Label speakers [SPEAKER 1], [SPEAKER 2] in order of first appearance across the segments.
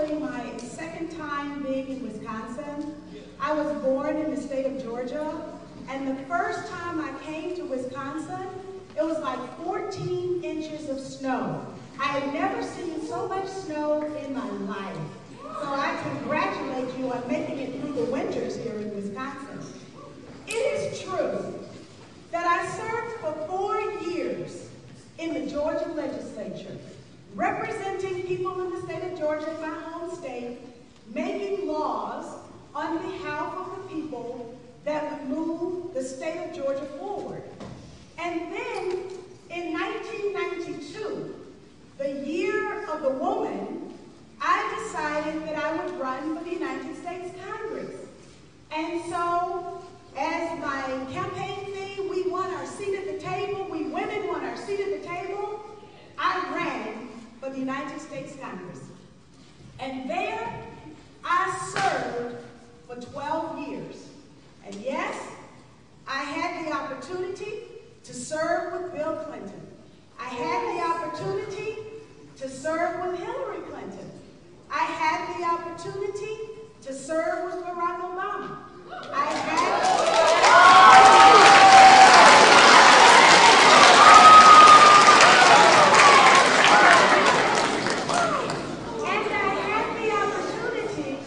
[SPEAKER 1] actually my second time being in Wisconsin. I was born in the state of Georgia, and the first time I came to Wisconsin, it was like 14 inches of snow. I had never seen so much snow in my life. So I congratulate you on making it through the winters here in Wisconsin. It is true that I served for 4 years in the Georgia legislature, representing people in the state of Georgia, my home state, making laws on behalf of the people that would move the state of Georgia forward. And then in 1992, the year of the woman, I decided that I would run for the United States Congress. And so, as my campaign theme, we won our seat at the table, we women won our seat at the table, I ran for the United States Congress. And there, I served for 12 years. And yes, I had the opportunity to serve with Bill Clinton. I had the opportunity to serve with Hillary Clinton. I had the opportunity to serve with Barack Obama. I had the opportunity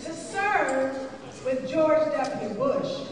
[SPEAKER 1] to serve with George W. Bush.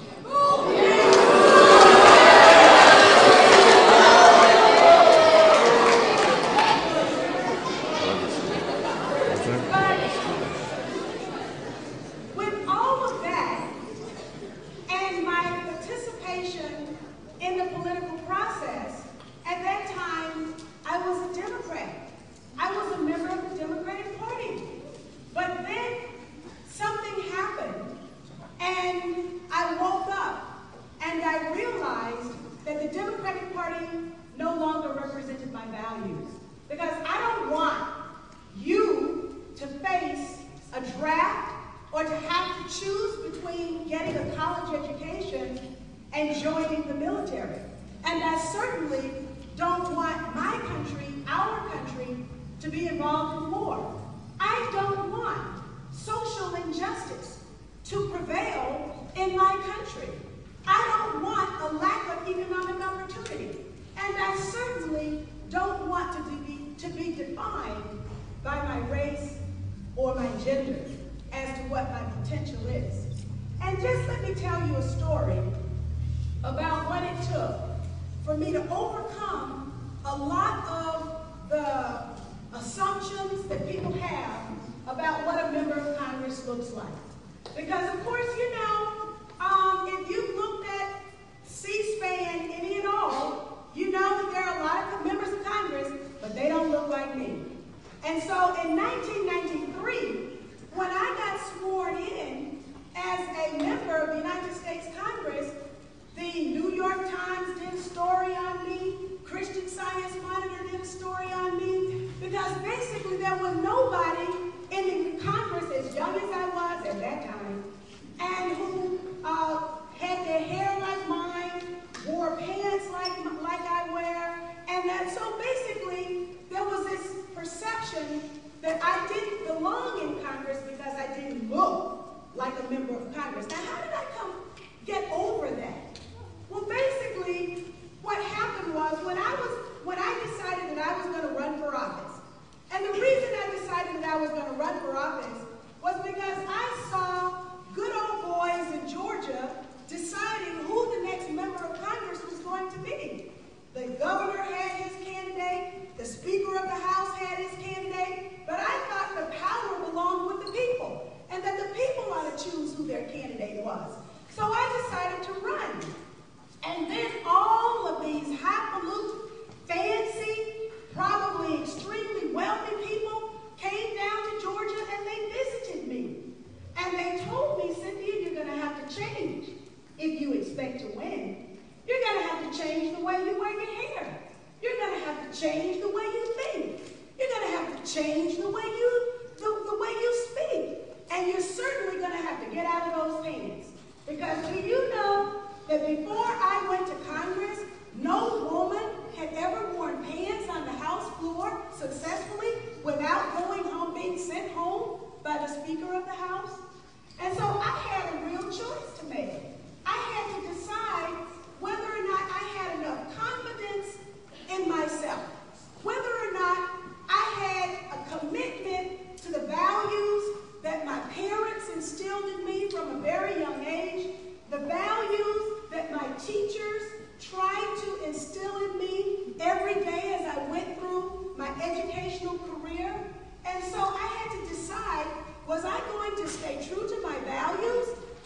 [SPEAKER 2] successfully without going home, being sent home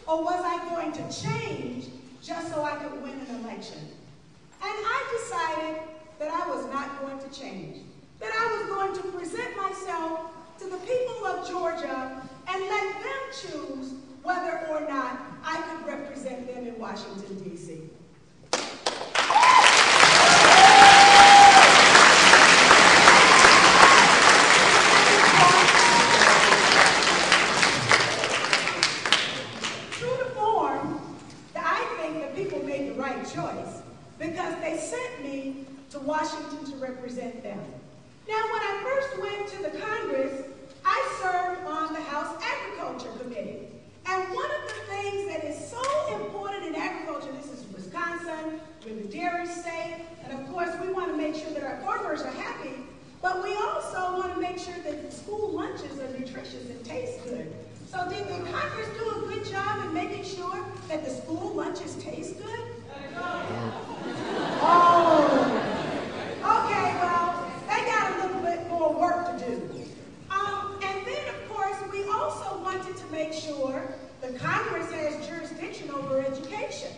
[SPEAKER 1] or was I going to change just so I could win an election? And I decided that I was not going to change, that I was going to present myself to the people of Georgia and let them choose whether or not I could represent them in Washington, D.C. True to form, I think the people made the right choice because they sent me to Washington to represent them. Now, when I first went to the Congress, I served on the House Agriculture Committee. And one of the things that is so important in agriculture, this is Wisconsin, we're the dairy state, and of course we want to make sure that our farmers are happy, but we also want to make sure that school lunches are nutritious and taste good. So did the Congress do a good job in making sure that the school lunches taste good? Oh, okay, well, they got a little bit more work to do. And then, of course, we also wanted to make sure the Congress has jurisdiction over education.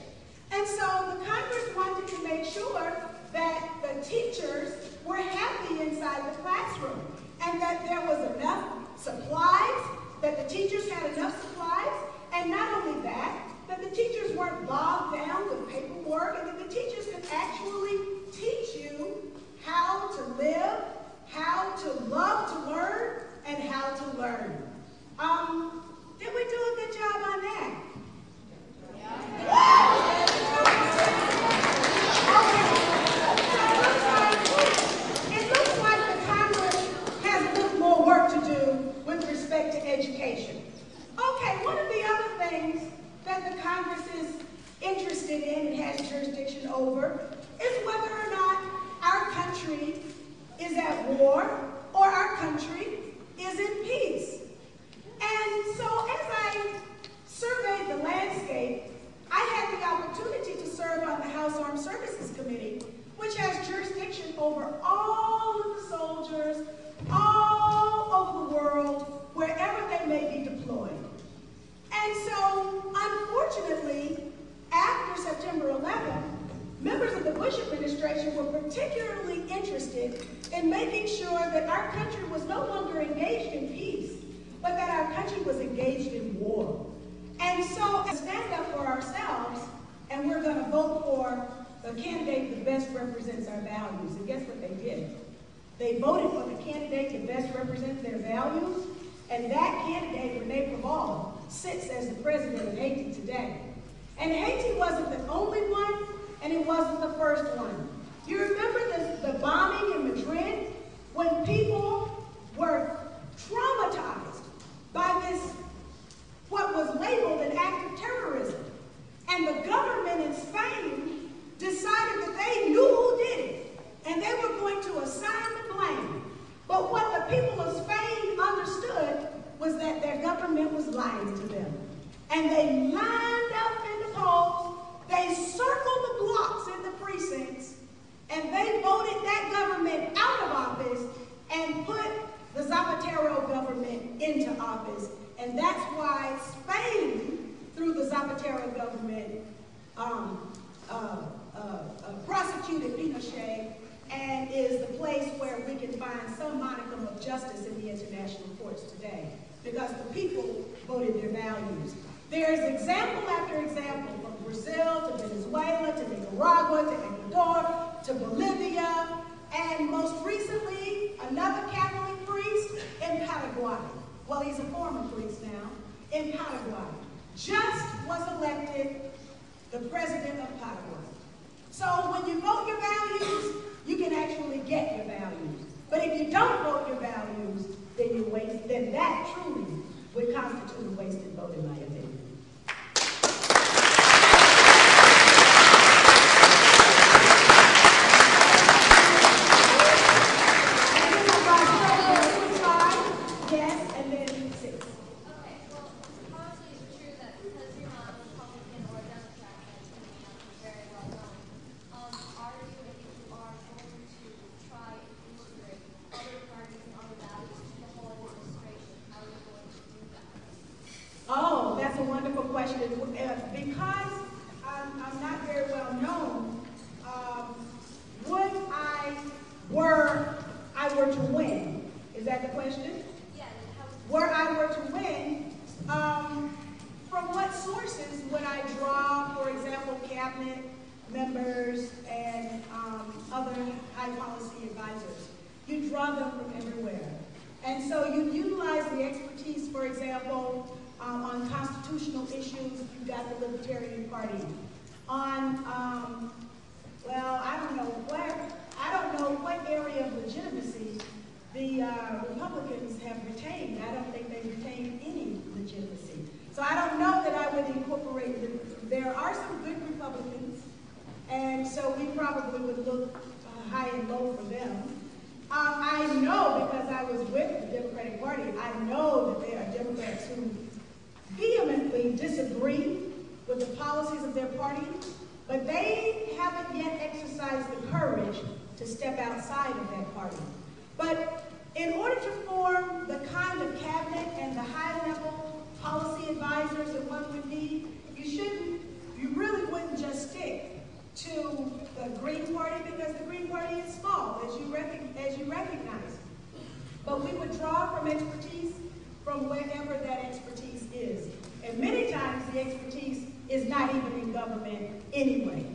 [SPEAKER 1] And so the Congress wanted to make sure that the teachers were happy inside the classroom and that there was enough supplies, that the teachers had enough supplies, and not only that, that the teachers weren't bogged down with paperwork, and that the teachers could actually teach you how to live, how to love to learn, and how to learn. Did we do a good job on that? Yeah. It looks like the Congress has a little more work to do with respect to education. Okay, one of the other things that the Congress is interested in and has jurisdiction over is whether or not our country is at war or our country is in peace. And so as I surveyed the landscape, I had the opportunity to serve on the House Armed Services Committee, which has jurisdiction over all of the soldiers all over the world, wherever they may be deployed. And so, unfortunately, after September 11th, members of the Bush administration were particularly interested in making sure that our country was no longer engaged in peace, but that our country was engaged in war. And so, to stand up for ourselves, and we're going to vote for the candidate that best represents our values. And guess what they did? They voted for the candidate that best represents their values, and that candidate, Rene Preval, sits as the president of Haiti today. And Haiti wasn't the only one, and it wasn't the first one. You remember the bombing in Madrid when people were traumatized by this, what was labeled an act of terrorism. And the government in Spain decided that they knew who did it, and they were going to assign the blame. But what the people of Spain understood was that their government was lying to them. And they lined up in the polls, they circled the blocks in the precincts, and they voted that government out of office and put the Zapatero government into office. And that's why Spain, through the Zapatero government, prosecuted Pinochet and is the place where we can find some modicum of justice in the international courts today, because the people voted their values. There's example after example, from Brazil to Venezuela to Nicaragua to Ecuador to Bolivia, and most recently, another Catholic priest in Paraguay. Well, he's a former priest now, in Paraguay. Just was elected the president of Paraguay. So when you vote your values, you can actually get your values. But if you don't vote your values, then you waste. Then that truly would constitute a wasted vote, in my opinion. Yes, and then 6.
[SPEAKER 2] Okay, well, honestly, it's true that because you're not a Republican or a Democrat, that's going to be very well known. Are you, if you are going to try and integrate other parties and other values to the whole administration, how are you going to do that?
[SPEAKER 1] Oh, that's a members and other high policy advisors. You draw them from everywhere. And so you utilize the expertise, for example, on constitutional issues, you've got the Libertarian Party. On, well, I don't know what area of legitimacy the Republicans have retained. I don't think they've retained any legitimacy. So I don't know that I would incorporate them. There are some good Republicans, and so we probably would look high and low for them. I know, because I was with the Democratic Party, I know that there are Democrats who vehemently disagree with the policies of their party, but they haven't yet exercised the courage to step outside of that party. But in order to form the kind of cabinet and the high-level policy advisors that one would need, you really wouldn't just stick to the Green Party, because the Green Party is small, as you recognize. But we would draw from expertise from wherever that expertise is. And many times the expertise is not even in government anyway.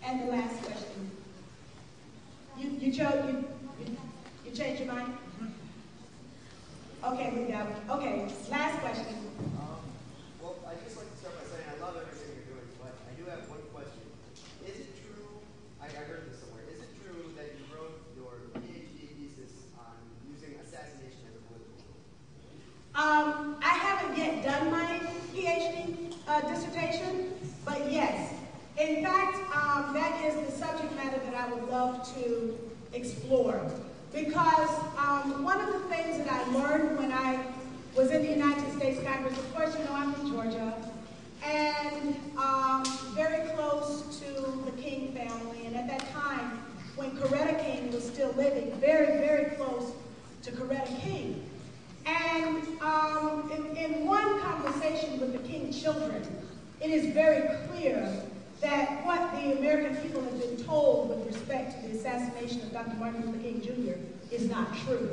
[SPEAKER 1] And the last question. You changed your mind? Okay, we got it. Okay, last question.
[SPEAKER 3] Well, I'd just like to start by saying I love everything you're doing, but I do have one question. Is it true, I heard this somewhere, is it true that you wrote your PhD thesis on using assassination as a political tool?
[SPEAKER 1] I haven't yet done my PhD dissertation, but yes. In fact, that is the subject matter that I would love to explore. Because one of the things that I learned when I was in the United States Congress, of course, you know, I'm from Georgia, and very close to the King family. And at that time, when Coretta King was still living, very, very close to Coretta King. And in one conversation with the King children, it is very clear that what the American people have been told with respect to the assassination of Dr. Martin Luther King Jr. is not true.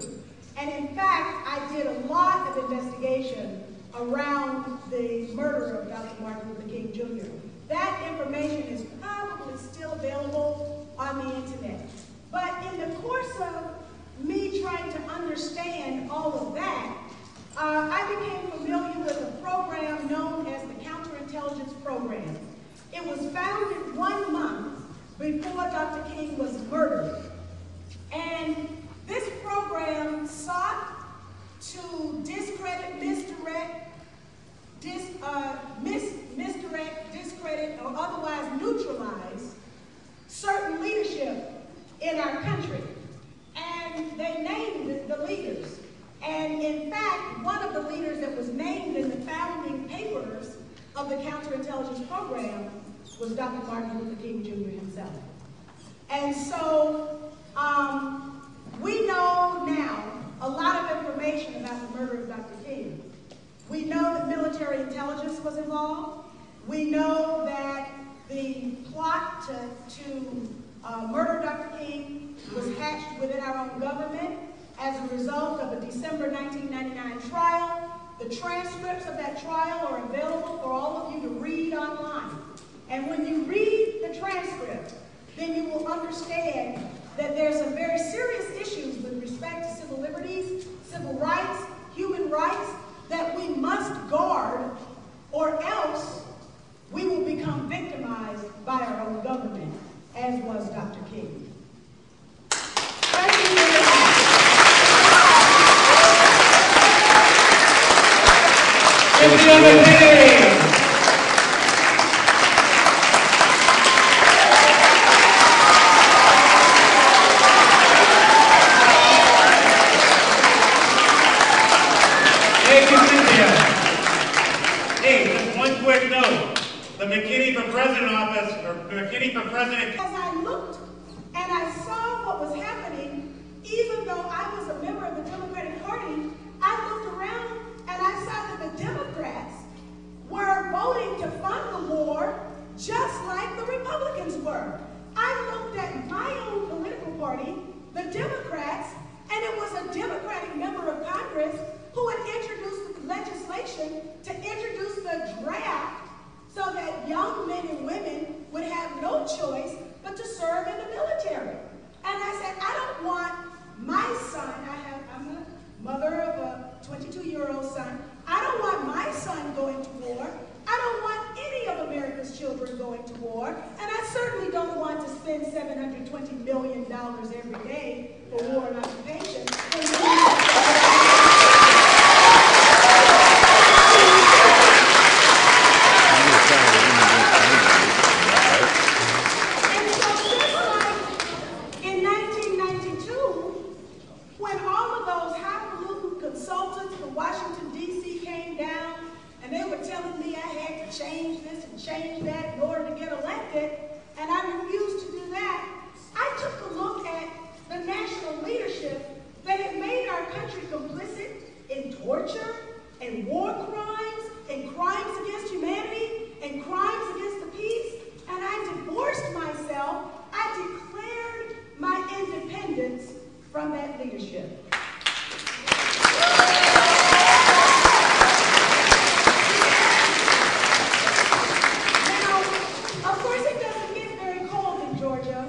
[SPEAKER 1] And in fact, I did a lot of investigation around the murder of Dr. Martin Luther King Jr. That information is probably still available on the internet. But in the course of me trying to understand all of that, I became familiar with a program known as the Counterintelligence Program. It was founded 1 month before Dr. King was murdered. And this program sought to discredit, discredit, or otherwise neutralize certain leadership in our country. And they named the leaders. And in fact, one of the leaders that was named in the founding papers of the Counterintelligence Program was Dr. Martin Luther King Jr. himself. And so we know now a lot of information about the murder of Dr. King. We know that military intelligence was involved. We know that the plot to murder Dr. King was hatched within our own government as a result of a December 1999 trial. The transcripts of that trial are available for all of you to read online. And when you read the transcript, then you will understand that there's some very serious issues with respect to civil liberties, civil rights, human rights, that we must guard, or else we will become victimized by our own government, as was Dr. King. Thank you very much.
[SPEAKER 4] Cynthia McKinney. Thank you, Cynthia. Hey, just one quick note. The McKinney for President office, or McKinney for President.
[SPEAKER 1] As I looked and I saw what was happening, even though I was a member of the Democratic Party, I looked around and I saw that the Democrats were voting to fund the war just like the Republicans were. I looked at my own political party, the Democrats, and it was a Democratic member of Congress who had introduced the legislation to introduce the draft so that young men and women would war, and I certainly don't want to spend $720 million every day for war and occupation. In 1992, when all of those highfalutin consultants from Washington, D.C. came down, and they were telling me I had to change this and change that in order to get elected, and I refused to do that, I took a look at the national leadership that had made our country complicit in torture and war crimes and crimes against humanity and crimes against the peace, and I divorced myself. I declared my independence from that leadership. Now, of course, it doesn't get very cold in Georgia,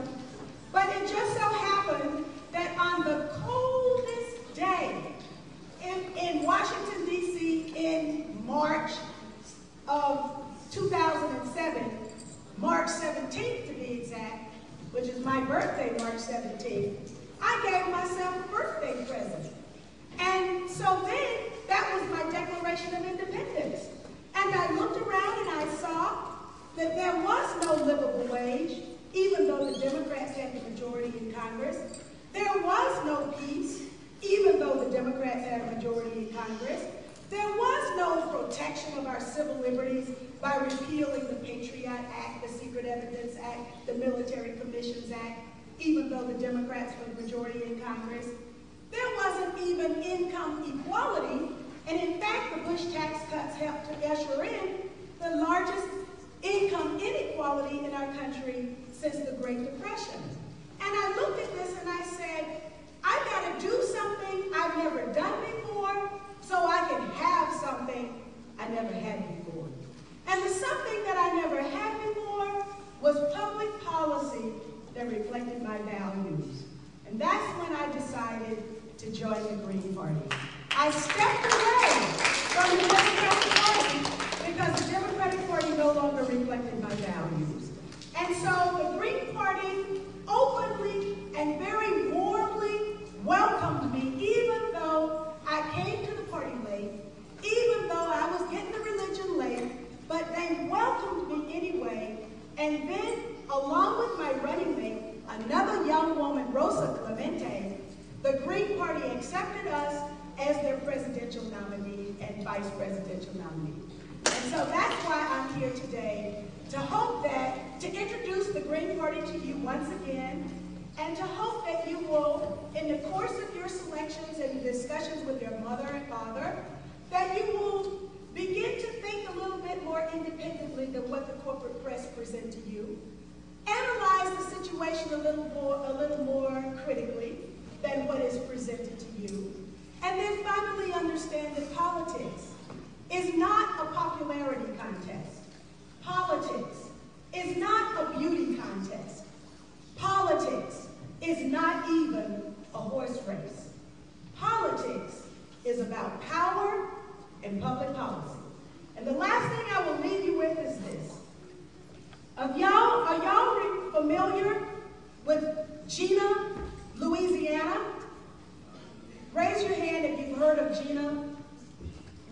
[SPEAKER 1] but it just so happened that on the coldest day in Washington, D.C. in March of 2007, March 17th to be exact, which is my birthday, March 17th, I gave myself a birthday present. And so then, that was my Declaration of Independence. And I looked around and I saw that there was no livable wage, even though the Democrats had the majority in Congress. There was no peace, even though the Democrats had a majority in Congress. There was no protection of our civil liberties by repealing the Patriot Act, the Secret Evidence Act, the Military Commissions Act, even though the Democrats were the majority in Congress. There wasn't even income equality, and in fact, the Bush tax cuts helped to usher in the largest income inequality in our country since the Great Depression. And I looked at this and I said, I've got to do something I've never done before so I can have something I never had before. And the something that I never had before was public policy that reflected my values. And that's when I decided to join the Green Party. I stepped away from the Democratic Party because the Democratic Party no longer reflected my values. And so the Green Party openly and very warmly welcomed me, even though I came to the party late, even though I was getting the religion late, but they welcomed me anyway. And then, along with my running mate, another young woman, Rosa Clemente, the Green Party accepted us as their presidential nominee and vice presidential nominee. And so that's why I'm here today, to hope that, to introduce the Green Party to you once again, and to hope that you will, in the course of your selections and discussions with your mother and father, that you will begin to think a little bit more independently than what the corporate press present to you. Analyze the situation a little more critically than what is presented to you. And then finally understand that politics is not a popularity contest. Politics is not a beauty contest. Politics is not even a horse race. Politics is about power and public policy. And the last thing I will leave you with is this. Are y'all familiar with Gina, Louisiana? Raise your hand if you've heard of Gina,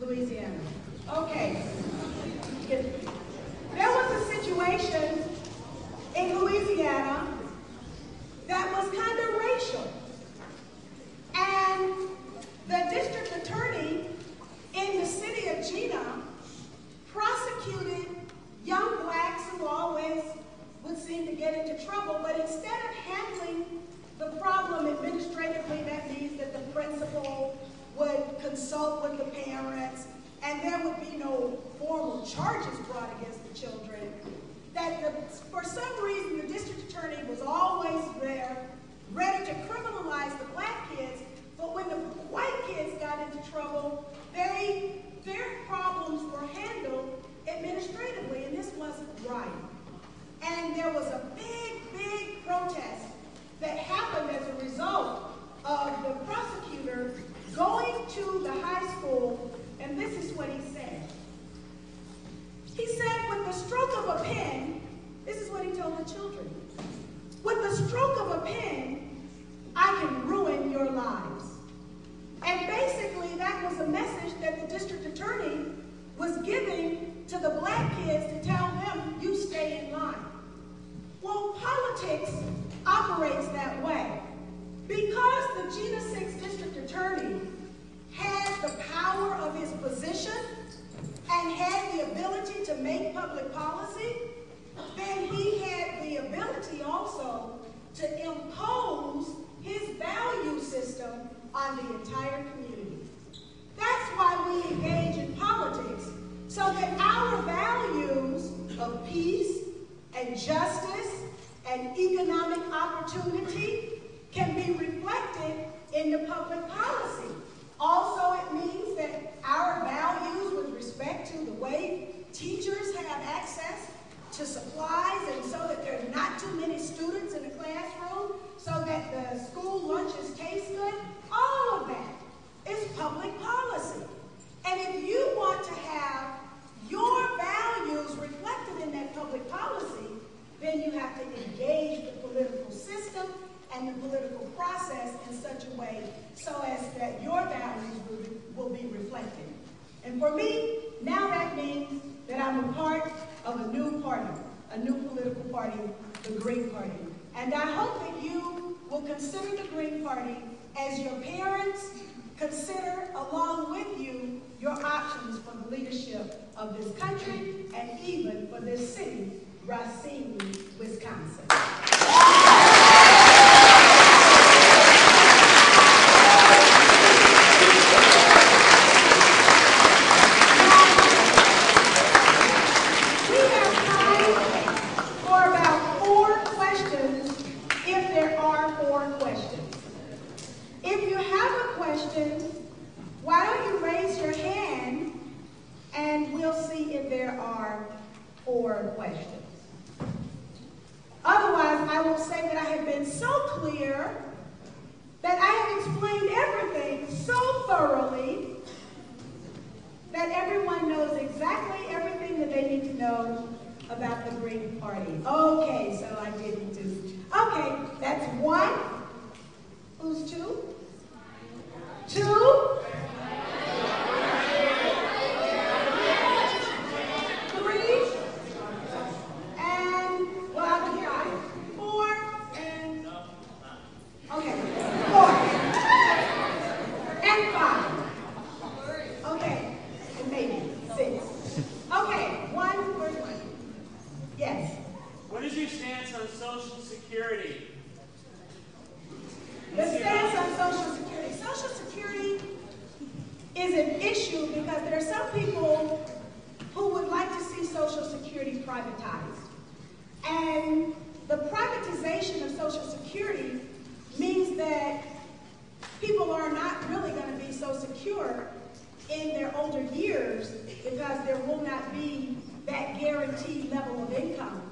[SPEAKER 1] Louisiana. Okay. There was a situation in Louisiana that was kind of racial. And the district attorney in the city of Gina prosecuted young blacks who always would seem to get into trouble, but instead of handling the problem administratively, that means that the principal would consult with the parents and there would be no formal charges brought against the children, for some reason the district attorney was always there, ready to criminalize the black kids, but when the white kids got into trouble, their problems were handled administratively, and this wasn't right. And there was a big protest that happened as a result of the prosecutor going to the high school, and this is what he said. He said, with the stroke of a pen, This is what he told the children. With the stroke of a pen, I can ruin your lives. And basically, that was a message that the district attorney was giving to the black kids to tell them, you stay in line. Well, politics operates that way. Because the Gina 6 district attorney had the power of his position and had the ability to make public policy, then he had the ability also to impose his value system on the entire community. That's why we engage in politics, so that our values of peace and justice and economic opportunity can be reflected in the public policy. Also, it means that our values with respect to the way teachers have access to supplies, and so that there are not too many students in the classroom, so that the school lunches taste good, all of that is public policy. And if you want to have your values reflected in that public policy, then you have to engage the political system and the political process in such a way so as that your values will be reflected. And for me, now that means that I'm a part of a new party, a new political party, the Green Party. And I hope that you will consider the Green Party as your parents consider, along with you, your options for the leadership of this country and even for this city, Racine, Wisconsin. Why don't you raise your hand and we'll see if there are 4 questions. Otherwise, I will say that I have been so clear that I have explained everything so thoroughly that everyone knows exactly everything that they need to know about the Green Party. Okay, so I didn't do. Okay, that's 1. Who's 2? 2? 3? And, well, I'll do 5. 4 and, okay, 4. And 5. Okay, and maybe 6. Okay, 1 for 1. Yes.
[SPEAKER 5] What is your stance on Social Security?
[SPEAKER 1] The stance on Social Security. Social Security is an issue because there are some people who would like to see Social Security privatized. And the privatization of Social Security means that people are not really going to be so secure in their older years because there will not be that guaranteed level of income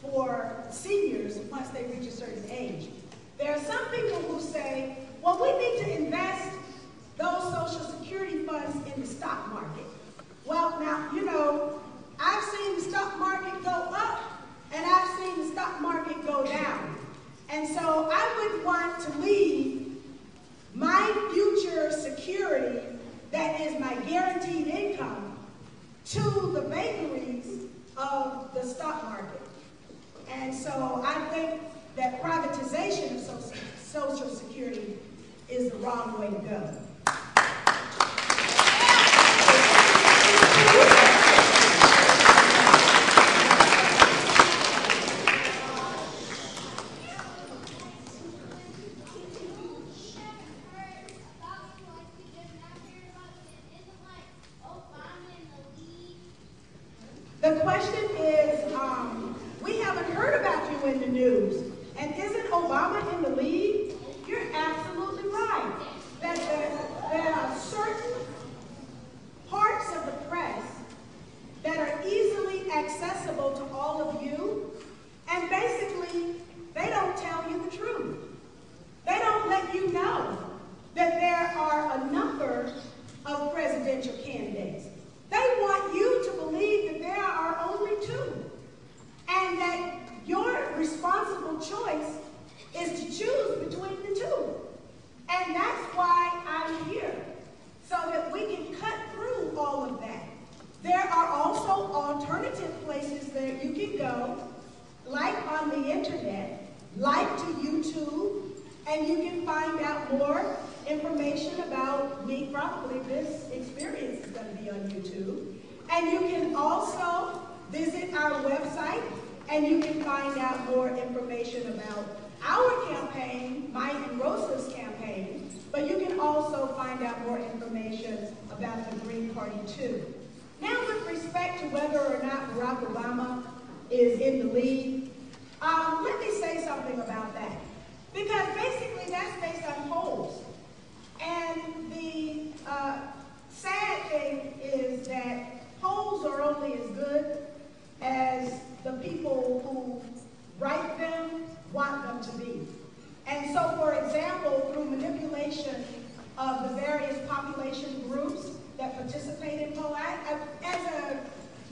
[SPEAKER 1] for seniors once they reach a certain age. There are some people who say, well, we need to invest those Social Security funds in the stock market. Well, now, you know, I've seen the stock market go up and I've seen the stock market go down. And so I would want to leave my future security, that is my guaranteed income, to the vagaries of the stock market. And so I think that privatization of Social Security is the wrong way to go. The question is, we haven't heard about you in the news. And isn't Obama in the lead? You're absolutely right. That there are certain parts of the press that are easily accessible to all of you, and basically, they don't tell you the truth. They don't let you know that there are a number of presidential candidates. They want you to believe that there are only 2, and that like to YouTube, and you can find out more information about me. Probably this experience is going to be on YouTube. And you can also visit our website, and you can find out more information about our campaign, mine and Rosa's campaign, but you can also find out more information about the Green Party too. Now, with respect to whether or not Barack Obama is in the lead, let me say something about that. Because basically that's based on polls. And the sad thing is that polls are only as good as the people who write them want them to be. And so, for example, through manipulation of the various population groups that participate in polls, as a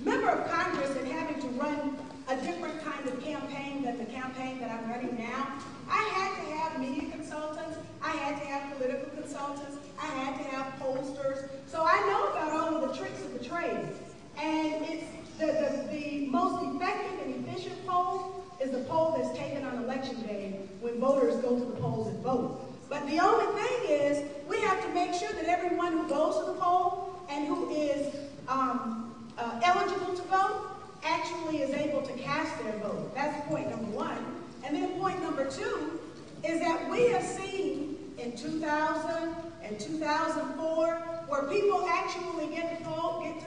[SPEAKER 1] member of Congress and having to run a different kind of campaign than the campaign that I'm running now, I had to have media consultants, I had to have political consultants, I had to have pollsters. So I know about all of the tricks of the trade. And it's the most effective and efficient poll is the poll that's taken on election day when voters go to the polls and vote. But the only thing is we have to make sure that everyone who goes to the poll and who is eligible to vote actually is able to cast their vote. That's point number one. And then point number two is that we have seen in 2000 and 2004 where people actually get to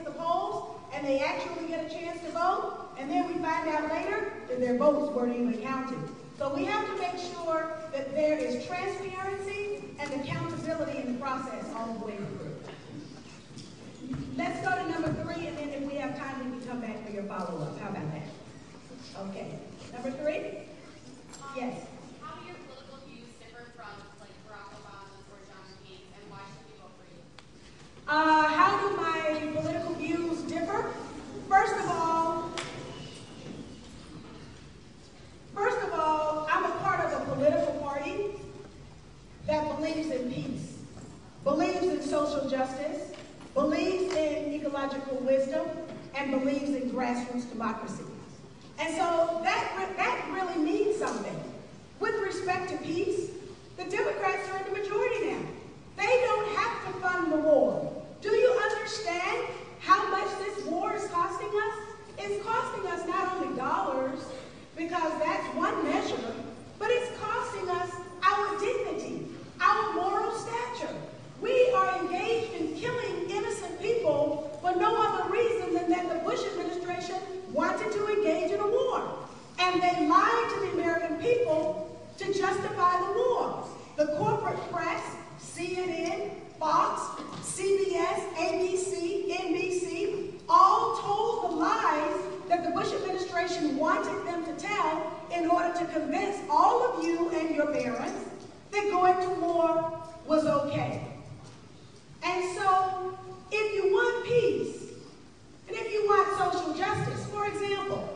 [SPEAKER 1] the polls and they actually get a chance to vote, and then we find out later that their votes weren't even counted. So we have to make sure that there is transparency and accountability in the process all the way through. Let's go to number 3, and then if we have time, we can come back for your follow-up. How about that? Okay. Number 3? Yes.
[SPEAKER 6] How do your political views differ from, like, Barack Obama's or John McCain's, and why should we vote for you?
[SPEAKER 1] How do my political views differ? First of all, I'm a part of a political party that believes in peace, believes in social justice, believes in ecological wisdom, and believes in grassroots democracy. And so that really means something. With respect to peace, the Democrats are in the majority now. They don't have to fund the war. Do you understand how much this war is costing us? It's costing us not only dollars, because that's one measure, but it's costing us our dignity, our moral stature. We are engaged in killing innocent people for no other reason than that the Bush administration wanted to engage in a war. And they lied to the American people to justify the war. The corporate press, CNN, Fox, CBS, ABC, NBC, all told the lies that the Bush administration wanted them to tell in order to convince all of you and your parents that going to war was okay. And so, if you want peace, and if you want social justice, for example,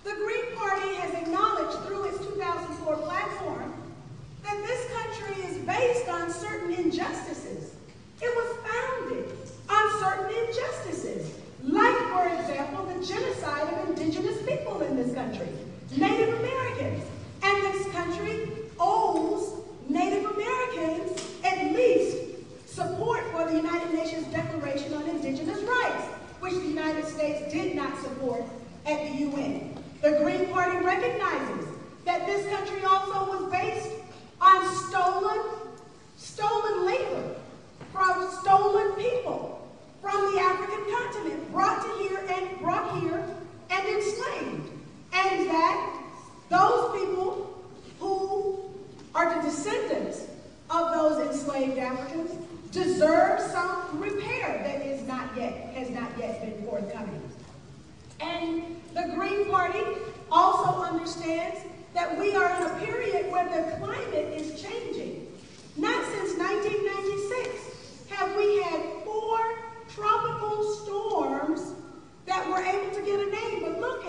[SPEAKER 1] the Green Party has acknowledged through its 2004 platform that this country is based on certain injustices. It was founded on certain injustices, like, for example, the genocide of indigenous people in this country, Native Americans. And this country owes Native Americans at least support for the United Nations Declaration on Indigenous Rights, which the United States did not support at the UN. The Green Party recognizes that this country also was based on stolen labor from stolen people from the African continent, brought here and enslaved. And that those people who are the descendants of those enslaved Africans deserve some repair that has not yet been forthcoming. And the Green Party also understands that we are in a period where the climate is changing. Not since 1996 have we had 4 tropical storms that were able to get a name. But look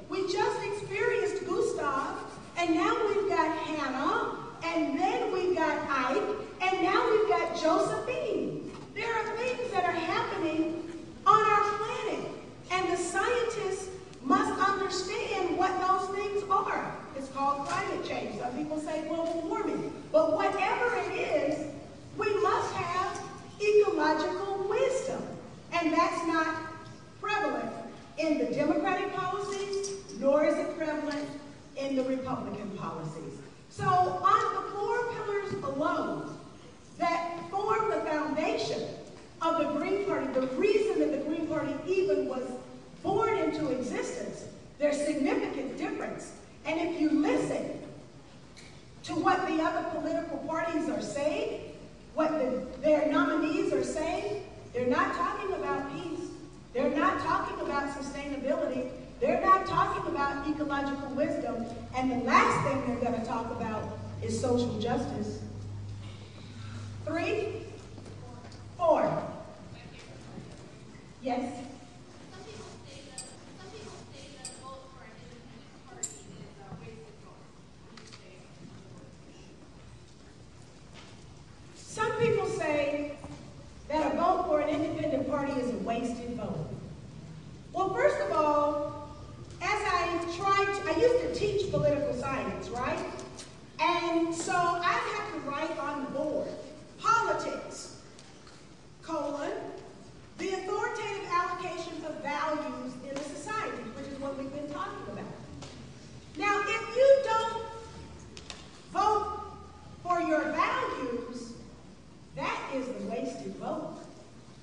[SPEAKER 1] we just experienced Gustav, and now we've got Hannah, and then we've got Ike, and now we've got Josephine. There are things that are happening on our planet, and the scientists must understand what those things are. It's called climate change. Some And that's not prevalent in the Democratic policies, nor is it prevalent in the Republican policies. So on the 4 pillars alone that form the foundation of the Green Party, the reason that the Green Party even was born into existence, there's significant difference. And if you listen to what the other political parties are saying, what their nominees are saying, they're not talking about peace. They're not talking about sustainability. They're not talking about ecological wisdom. And the last thing they're going to talk about is social justice. 3, 4. Yes?
[SPEAKER 6] Some people say that the vote for an independent party is a wasted vote.
[SPEAKER 1] Some people say that a vote for an independent party is a wasted vote. Well, first of all, as I used to teach political science, right? And so I have to write on the board, politics, colon, the authoritative allocation of values in a society, which is what we've been talking about. Now, if you don't vote for your values, that is a wasted vote.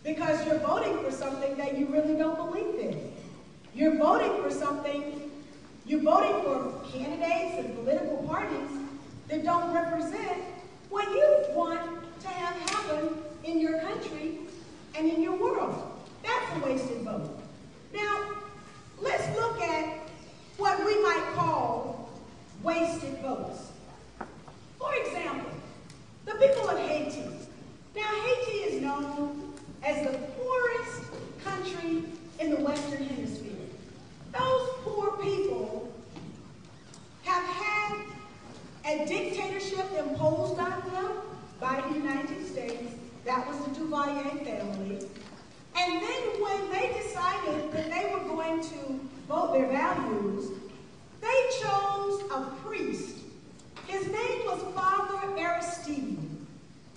[SPEAKER 1] Because you're voting for something that you really don't believe in. You're voting for something, you're voting for candidates and political parties that don't represent what you want to have happen in your country and in your world. That's a wasted vote. Now, let's look at what we might call wasted votes. For example, the people of Haiti. Now, Haiti is known as the poorest country in the Western Hemisphere. Those poor people have had a dictatorship imposed on them by the United States. That was the Duvalier family. And then when they decided that they were going to vote their values, they chose a priest. His name was Father Aristide.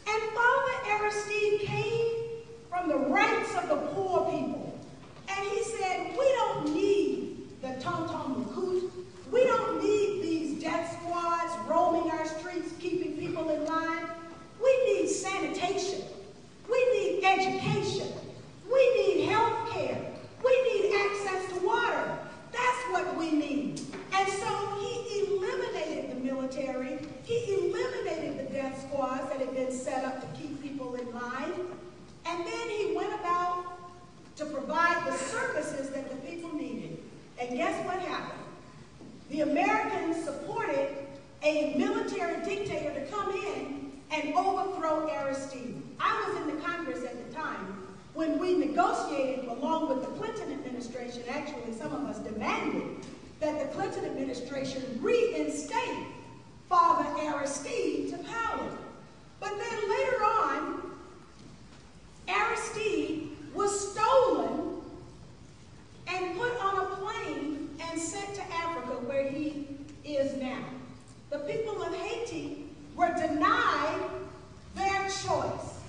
[SPEAKER 1] And Father Aristide came from the ranks of the poor people. And he said, we don't need the Tonton Macoute. We don't need these death squads roaming our streets, keeping people in line. We need sanitation. We need education. We need health care. We need access to water. That's what we need. And so he eliminated the military. He eliminated the death squads that had been set up to keep people in line. And then he went about to provide the services that the people needed. And guess what happened? The Americans supported a military dictator to come in and overthrow Aristide. I was in the Congress at the time when we negotiated along with the Clinton administration. Actually, some of us demanded that the Clinton administration reinstate Father Aristide to power. But then later on, Aristide was stolen and put on a plane and sent to Africa, where he is now. The people of Haiti were denied their choice.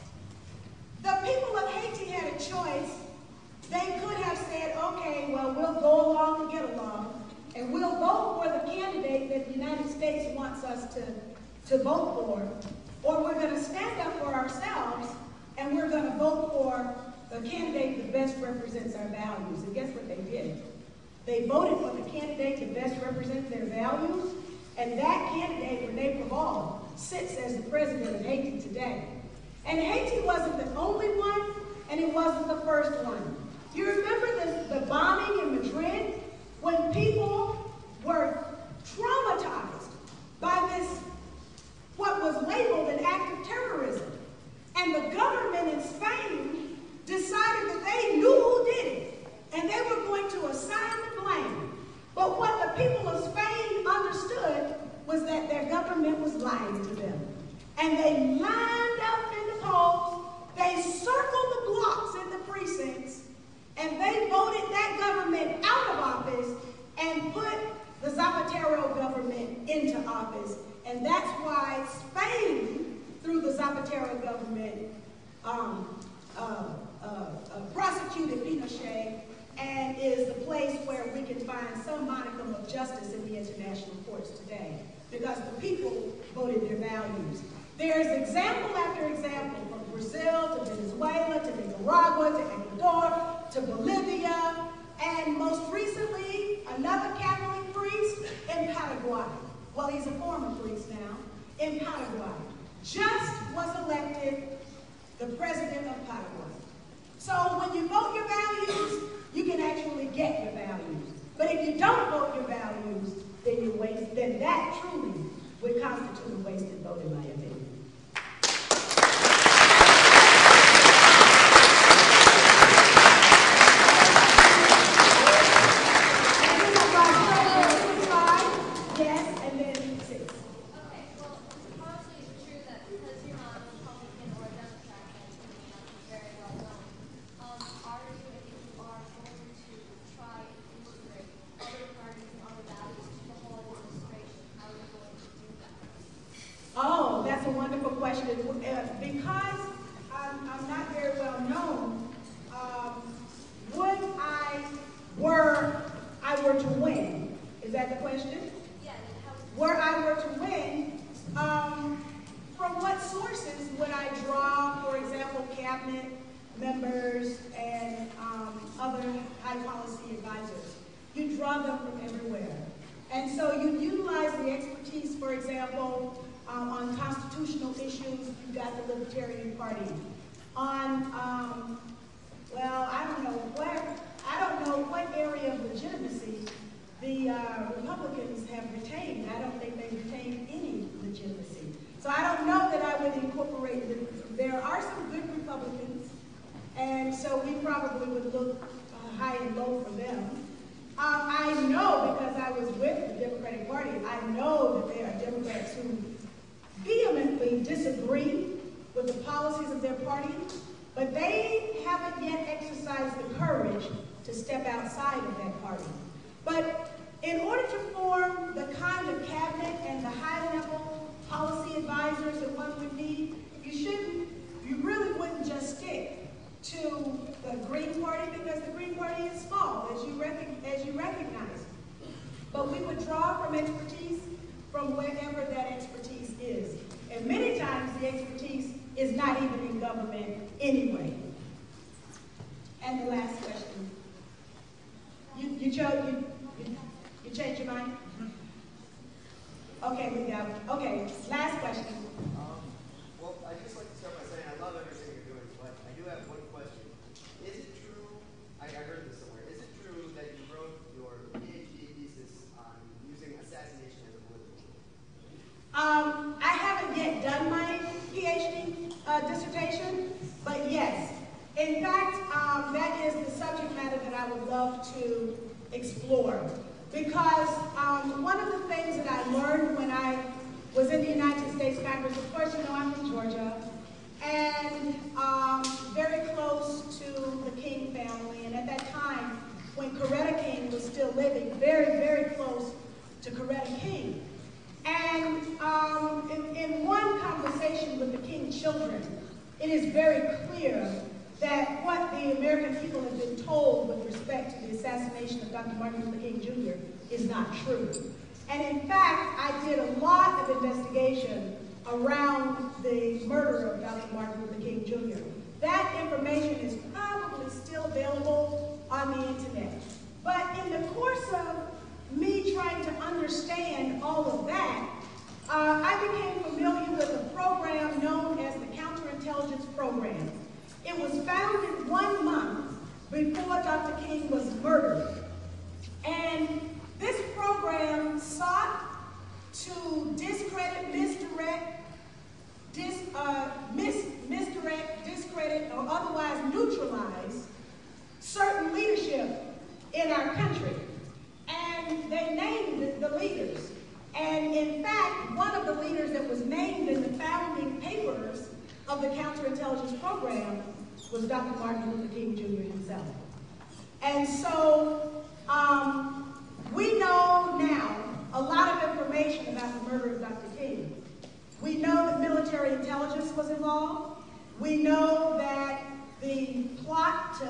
[SPEAKER 1] The people of Haiti had a choice. They could have said, okay, well, we'll go along and get along, and we'll vote for the candidate that the United States wants us to vote for, or we're going to stand up for ourselves, and we're going to vote for the candidate that best represents our values. And guess what they did? They voted for the candidate that best represents their values, and that candidate, Rene Preval, sits as the president of Haiti today. And Haiti wasn't the only one, and it wasn't the first one. You remember the bombing in Madrid, when people were traumatized by this, what was labeled an act of terrorism. And the government in Spain decided that they knew who did it, and they were going to assign the blame. But what the people of Spain understood was that their government was lying to them. And they lined up in the polls, they circled the blocks in the precincts, and they voted that government out of office and put watershed and is the place where we can find some modicum of justice in the international courts today, because the people voted their values. There's example after example, from Brazil to Venezuela to Nicaragua to Ecuador to Bolivia, and most recently, another Catholic priest in Paraguay. Well, he's a former priest now, in Paraguay. Just was elected the president of Paraguay. So when you vote your values, you can actually get your values. But if you don't vote your values, then you waste. Then that truly would constitute a wasted vote, in my opinion. Yes, and then 6.
[SPEAKER 2] Okay, well, honestly, it's true that because you're not a Republican or a Democrat, that you may not be very well known. Are you, if you are going to try and integrate other parties and other values to the whole administration, how are you going to do that?
[SPEAKER 1] Oh, that's a wonderful question. Because I'm not very well known, would I were to win, is that the question?
[SPEAKER 2] Yeah, how
[SPEAKER 1] Were I were to win, from what sources would I draw, for example, cabinet members and other high policy advisors? You draw them from everywhere. And so you utilize the expertise, for example, on constitutional issues. You've got the Libertarian Party. On, well, I don't know what area of legitimacy the Republicans have retained. I don't think they've retained any legitimacy. So I don't know that I would incorporate it. There are some good Republicans, and so we probably would look high and low for them. I know, because I was with the Democratic Party, I know that there are Democrats who vehemently disagree with the policies of their party, but they haven't yet exercised the courage to step outside of that party. But in order to form the kind of cabinet and the high-level policy advisors that one would need, you really wouldn't just stick to the Green Party, because the Green Party is small, as you recognize. But we would draw from expertise from wherever that expertise is. And many times the expertise is not even in government anyway. And the last question. You changed your mind? Okay, we go. Okay, last question.
[SPEAKER 3] Well, I'd just like to start by saying I love everything you're doing, but I do have one question. Is it true, I heard this somewhere, is it true that you wrote your PhD thesis on using assassination as a political tool?
[SPEAKER 1] I haven't yet done my PhD dissertation, but yes. In fact, that is the subject matter that I would love to explore. Because one of the things that I learned when I was in the United States Congress, of course, you know, I'm from Georgia, and very close to the King family. And at that time, when Coretta King was still living, very, very close to Coretta King. And in one conversation with the King children, it is very clear that what the American people have been told with respect to the assassination of Dr. Martin Luther King Jr. is not true. And in fact, I did a lot of investigation around the murder of Dr. Martin Luther King Jr. That information is probably still available on the internet. But in the course of me trying to understand all of that, I became familiar with a program known as the Counterintelligence Program. It was founded 1 month before Dr. King was murdered. And this program sought to discredit, discredit, or otherwise neutralize certain leadership in our country. And they named the leaders. And in fact, one of the leaders that was named in the founding papers of the Counterintelligence Program was Dr. Martin Luther King Jr. himself. And so we know now a lot of information about the murder of Dr. King. We know that military intelligence was involved. We know that the plot to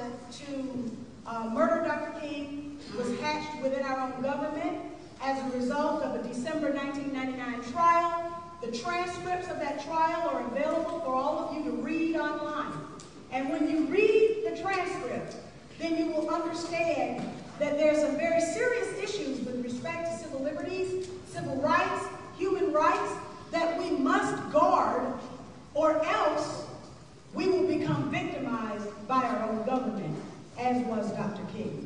[SPEAKER 1] Murder Dr. King was hatched within our own government as a result of a December 1999 trial. The transcripts of that trial are available for all of you to read online. And when you read the transcript, then you will understand that there's some very serious issues with respect to civil liberties, civil rights, human rights, that we must guard, or else we will become victimized by our own government, as was Dr. King.